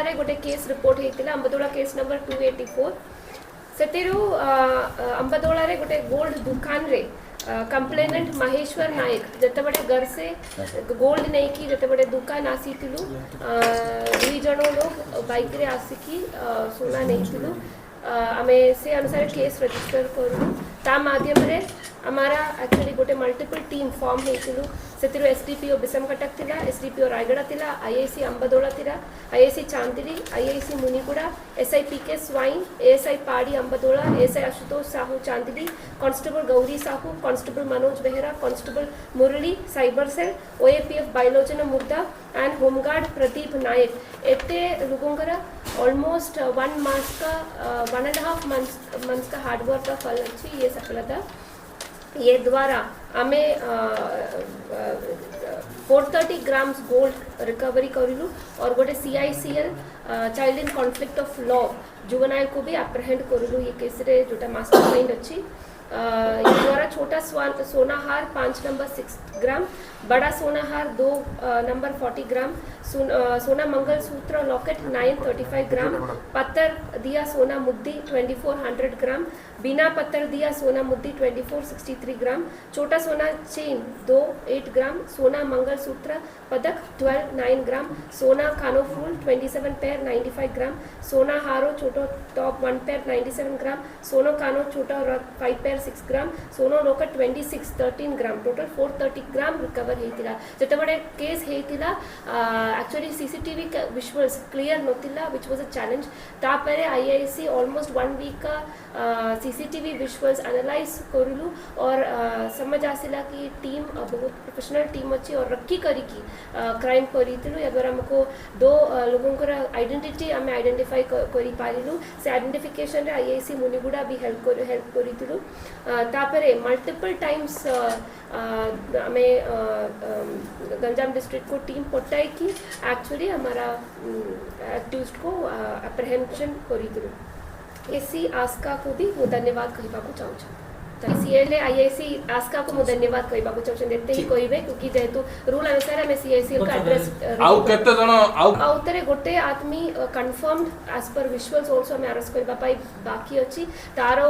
रे गोटे case report होता अंबदोला केस नंबर 284 सेतिरु अंबदोला रे गोटे गोल्ड दुकान रे कंप्लेनेंट महेश्वर नायक जते बड़े घर से गोल्ड नहीं की जते बड़े दुकान आसी थिलु दुई जण लोग बाइक रे आसिकी सोना नहीं थिलु आमे से अनुसार केस रजिस्टर करू ता माध्यम रे हमारा एक्चुअली गोटे मल्टीपल टीम फॉर्म होइतिलु सेतिरो एसडीपीओ बिसम कटक थिला एसडीपीओ रायगढ़ थिला आईआईसी अंबदोला थिला IIC Chandiri IIC Muniguda SI PK Swain ASI Padi Ambadola ASI Ashutosh Sahu Chandiri constable Gouri Sahu constable Manoj Behera constable Murali cyber cell OAPF Biyalochana Murda and home guard Pradeep नायक एते लोगों ऑलमोस्ट 1 मंथ का 1.5 मंथ्स का हार्डवर्क का फल अच्छी ये सफलता ये द्वारा हमें 430 ग्राम्स गोल्ड रिकवरी करूँ और गोटे CICL child in conflict of law juvenile को भी अप्रहेंड करूँ ये केस रे जोटा मास्टर माइंड अच्छी ये द्वारा छोटा सोना हार 5 नंबर 6 ग्राम बड़ा सोना हार 2 नंबर 40 ग्राम सोना मंगल सूत्र लॉकेट 935 ग्राम पत्थर दिया सोना मुद्दी 2400 ग्राम बिना पत्थर दिया सोना मुद्दी 2463 ग्राम छोटा सोना चेन 8 ग्राम सोना मंगल सूत्र पदक 9 ग्राम सोना कानो फूल 27 पेयर 95 ग्राम सोना हारो छोटो टॉप 1 पेयर 97 ग्राम सोनो कानो छोटा 5 पेयर 6 ग्राम सोनो लोकट 13 ग्राम टोटल 430 ग्राम रिकवर हेतिला जते बड़े केस हेतिला एक्चुअली सीसीटीवी विजुअल्स क्लियर नथिला व्हिच वाज अ चैलेंज तापरे आईआईसी ऑलमोस्ट 1 वीक का सीसीटीवी विजुअल्स एनालाइज करलु और समझ आसिला कि टीम बहुत प्रोफेशनल टीम अच्छी और रखी करी की क्राइम करितलु या द्वारा हमको 2 लोगों को आइडेंटिटी हमें आइडेंटिफाई करी पारिलु से आइडेंटिफिकेशन रे आईआईसी मुनिगुड़ा भी हेल्प करितलु तापरे मल्टीपल टाइम्स हमें गंजाम डिस्ट्रिक्ट को टीम पठाई की एक्चुअली हमारा एक्यूज्ड को अप्रहेंशन करितलु एसी आस्का को भी वो धन्यवाद कहबा को चाहूँ सीएलए आईआईसी आस्का को मैं धन्यवाद कहबा को चाहूँ देते ही कहबे क्योंकि जेहेतु रूल अनुसार हमें सीआईसीएल का एड्रेस आउ केते जण आउ तरे गोटे आदमी confirmed as per visuals also हमें अरेस्ट करबा पाई बाकी अछि तारो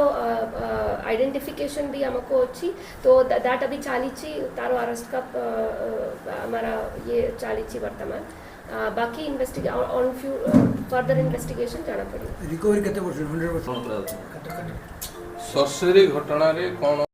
आइडेंटिफिकेशन भी हमको अछि तो दैट अभी चालीची तारो अरेस्ट का हमारा ये चालीची वर्तमान बाकी investigation on few further investigation जाना पड़ी रिकवरी केते परसेंट 100% सरसरी घटना रे कोन